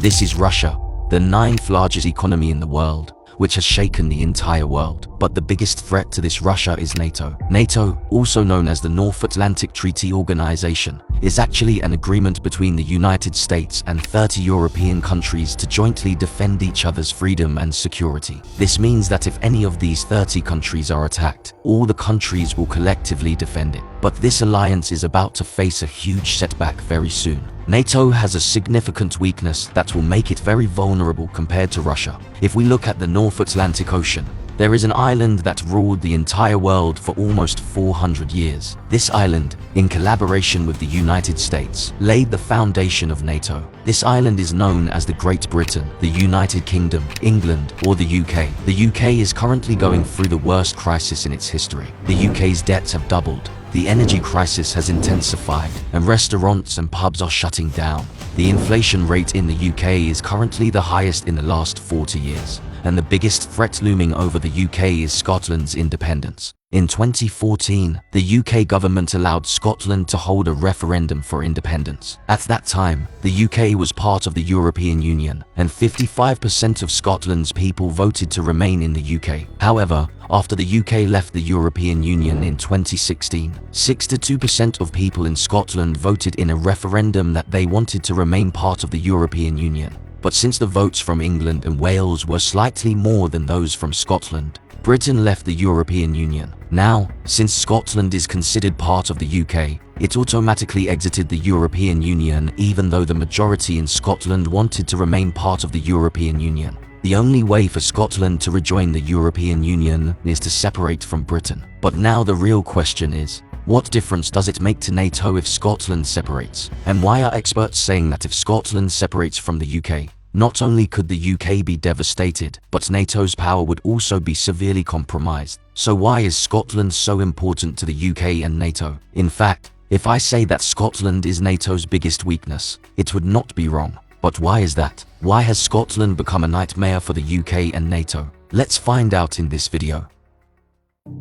This is Russia, the 9th largest economy in the world, which has shaken the entire world. But the biggest threat to this Russia is NATO. NATO, also known as the North Atlantic Treaty Organization, is actually an agreement between the United States and 30 European countries to jointly defend each other's freedom and security. This means that if any of these 30 countries are attacked, all the countries will collectively defend it. But this alliance is about to face a huge setback very soon. NATO has a significant weakness that will make it very vulnerable compared to Russia. If we look at the North Atlantic Ocean, there is an island that ruled the entire world for almost 400 years. This island, in collaboration with the United States, laid the foundation of NATO. This island is known as the Great Britain, the United Kingdom, England, or the UK. The UK is currently going through the worst crisis in its history. The UK's debts have doubled. The energy crisis has intensified, and restaurants and pubs are shutting down. The inflation rate in the UK is currently the highest in the last 40 years, and the biggest threat looming over the UK is Scotland's independence. In 2014, the UK government allowed Scotland to hold a referendum for independence. At that time, the UK was part of the European Union, and 55% of Scotland's people voted to remain in the UK. However, after the UK left the European Union in 2016, 62% of people in Scotland voted in a referendum that they wanted to remain part of the European Union. But since the votes from England and Wales were slightly more than those from Scotland, Britain left the European Union. Now, since Scotland is considered part of the UK, it automatically exited the European Union even though the majority in Scotland wanted to remain part of the European Union. The only way for Scotland to rejoin the European Union is to separate from Britain. But now the real question is, what difference does it make to NATO if Scotland separates? And why are experts saying that if Scotland separates from the UK, not only could the UK be devastated, but NATO's power would also be severely compromised? So why is Scotland so important to the UK and NATO? In fact, if I say that Scotland is NATO's biggest weakness, it would not be wrong. But why is that? Why has Scotland become a nightmare for the UK and NATO? Let's find out in this video.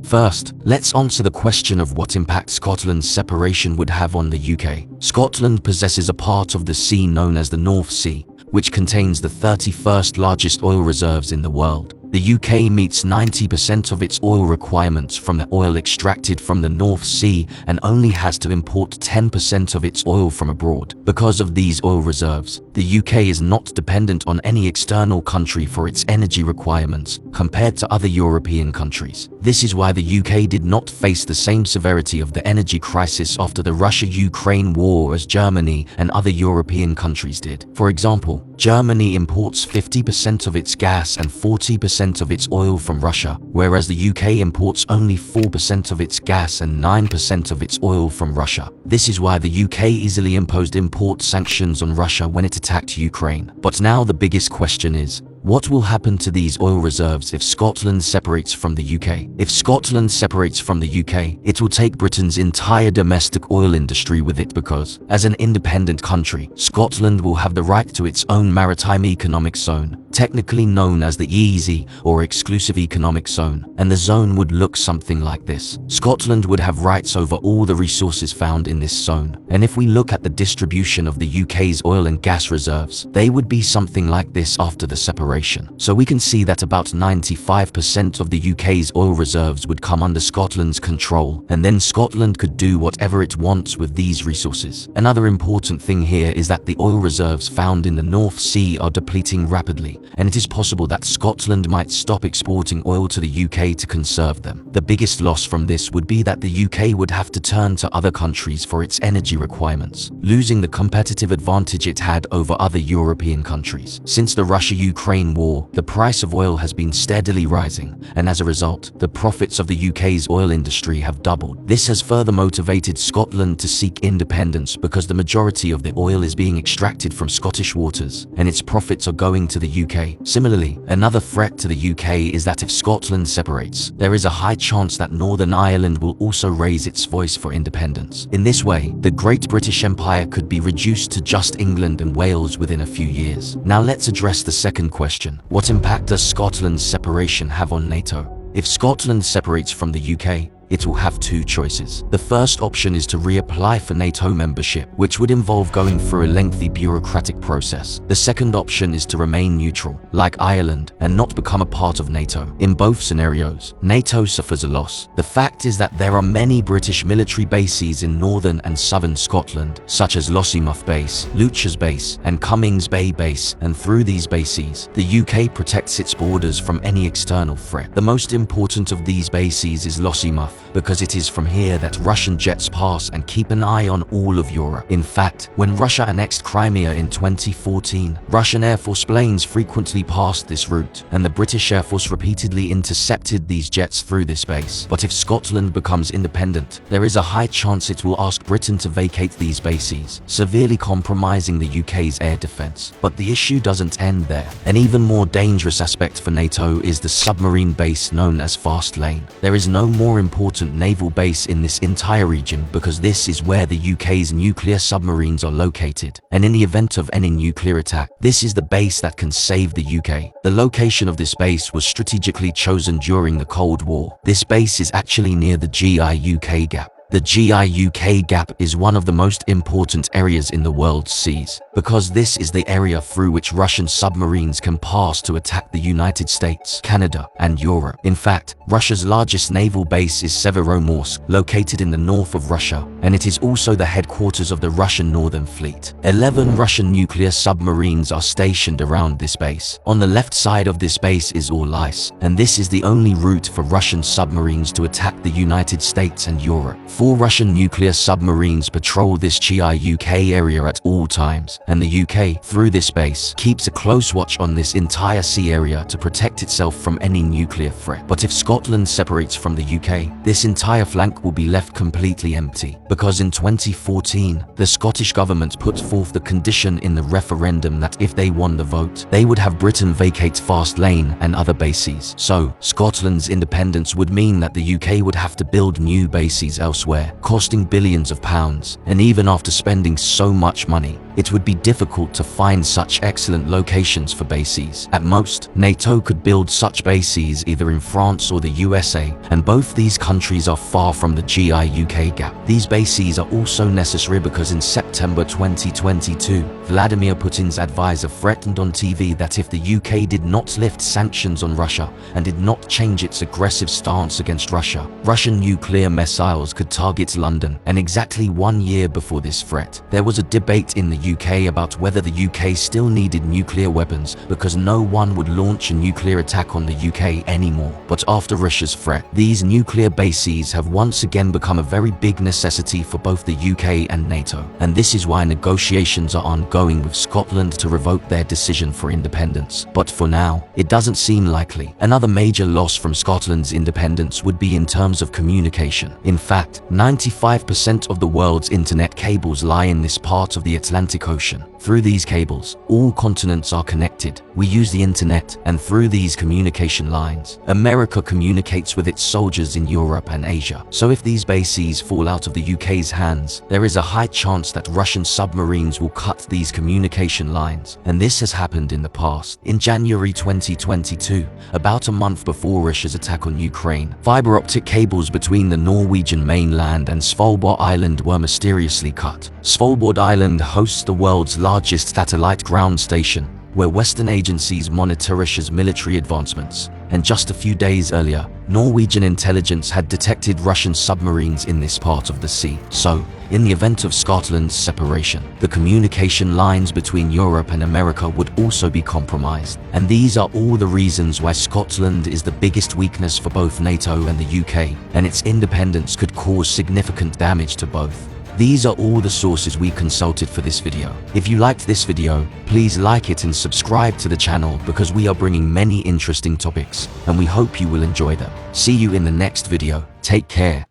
First, let's answer the question of what impact Scotland's separation would have on the UK. Scotland possesses a part of the sea known as the North Sea, which contains the 31st largest oil reserves in the world. The UK meets 90% of its oil requirements from the oil extracted from the North Sea and only has to import 10% of its oil from abroad. Because of these oil reserves, the UK is not dependent on any external country for its energy requirements compared to other European countries. This is why the UK did not face the same severity of the energy crisis after the Russia-Ukraine war as Germany and other European countries did. For example, Germany imports 50% of its gas and 40% of its oil from Russia, whereas the UK imports only 4% of its gas and 9% of its oil from Russia. This is why the UK easily imposed import sanctions on Russia when it attacked Ukraine. But now the biggest question is, what will happen to these oil reserves if Scotland separates from the UK? If Scotland separates from the UK, it will take Britain's entire domestic oil industry with it because, as an independent country, Scotland will have the right to its own maritime economic zone, technically known as the EEZ or Exclusive Economic Zone, and the zone would look something like this. Scotland would have rights over all the resources found in this zone, and if we look at the distribution of the UK's oil and gas reserves, they would be something like this after the separation. So we can see that about 95% of the UK's oil reserves would come under Scotland's control, and then Scotland could do whatever it wants with these resources. Another important thing here is that the oil reserves found in the North Sea are depleting rapidly, and it is possible that Scotland might stop exporting oil to the UK to conserve them. The biggest loss from this would be that the UK would have to turn to other countries for its energy requirements, losing the competitive advantage it had over other European countries. Since the Russia-Ukraine war, the price of oil has been steadily rising, and as a result, the profits of the UK's oil industry have doubled. This has further motivated Scotland to seek independence because the majority of the oil is being extracted from Scottish waters, and its profits are going to the UK. Similarly, another threat to the UK is that if Scotland separates, there is a high chance that Northern Ireland will also raise its voice for independence. In this way, the Great British Empire could be reduced to just England and Wales within a few years. Now let's address the second question. What impact does Scotland's separation have on NATO? If Scotland separates from the UK, it will have two choices. The first option is to reapply for NATO membership, which would involve going through a lengthy bureaucratic process. The second option is to remain neutral, like Ireland, and not become a part of NATO. In both scenarios, NATO suffers a loss. The fact is that there are many British military bases in northern and southern Scotland, such as Lossiemouth Base, Luchas Base, and Cummings Bay Base, and through these bases, the UK protects its borders from any external threat. The most important of these bases is Lossiemouth, because it is from here that Russian jets pass and keep an eye on all of Europe. In fact, when Russia annexed Crimea in 2014, Russian Air Force planes frequently passed this route, and the British Air Force repeatedly intercepted these jets through this base. But if Scotland becomes independent, there is a high chance it will ask Britain to vacate these bases, severely compromising the UK's air defence. But the issue doesn't end there. An even more dangerous aspect for NATO is the submarine base known as Fastlane. There is no more important naval base in this entire region because this is where the UK's nuclear submarines are located. And in the event of any nuclear attack, this is the base that can save the UK. The location of this base was strategically chosen during the Cold War. This base is actually near the GI-UK Gap. The GI-UK Gap is one of the most important areas in the world's seas, because this is the area through which Russian submarines can pass to attack the United States, Canada, and Europe. In fact, Russia's largest naval base is Severomorsk, located in the north of Russia, and it is also the headquarters of the Russian Northern Fleet. 11 Russian nuclear submarines are stationed around this base. On the left side of this base is all ice, and this is the only route for Russian submarines to attack the United States and Europe. 4 Russian nuclear submarines patrol this GI-UK area at all times, and the UK, through this base, keeps a close watch on this entire sea area to protect itself from any nuclear threat. But if Scotland separates from the UK, this entire flank will be left completely empty, because in 2014, the Scottish government put forth the condition in the referendum that if they won the vote, they would have Britain vacate Fastlane and other bases. So, Scotland's independence would mean that the UK would have to build new bases elsewhere, costing billions of pounds, and even after spending so much money, it would be difficult to find such excellent locations for bases. At most, NATO could build such bases either in France or the USA, and both these countries are far from the GI-UK Gap. These bases are also necessary because in September 2022, Vladimir Putin's advisor threatened on TV that if the UK did not lift sanctions on Russia and did not change its aggressive stance against Russia, Russian nuclear missiles could target London. And exactly 1 year before this threat, there was a debate in the UK about whether the UK still needed nuclear weapons because no one would launch a nuclear attack on the UK anymore. But after Russia's threat, these nuclear bases have once again become a very big necessity for both the UK and NATO. And this is why negotiations are ongoing with Scotland to revoke their decision for independence. But for now, it doesn't seem likely. Another major loss from Scotland's independence would be in terms of communication. In fact, 95% of the world's internet cables lie in this part of the Atlantic Ocean. Through these cables, all continents are connected. We use the internet, and through these communication lines, America communicates with its soldiers in Europe and Asia. So if these bases fall out of the UK's hands, there is a high chance that Russian submarines will cut these communication lines, and this has happened in the past. In January 2022, about a month before Russia's attack on Ukraine, fiber optic cables between the Norwegian mainland and Svalbard Island were mysteriously cut. Svalbard Island hosts the world's largest satellite ground station, where Western agencies monitor Russia's military advancements. And just a few days earlier, Norwegian intelligence had detected Russian submarines in this part of the sea. So, in the event of Scotland's separation, the communication lines between Europe and America would also be compromised. And these are all the reasons why Scotland is the biggest weakness for both NATO and the UK, and its independence could cause significant damage to both. These are all the sources we consulted for this video. If you liked this video, please like it and subscribe to the channel because we are bringing many interesting topics, and we hope you will enjoy them. See you in the next video. Take care.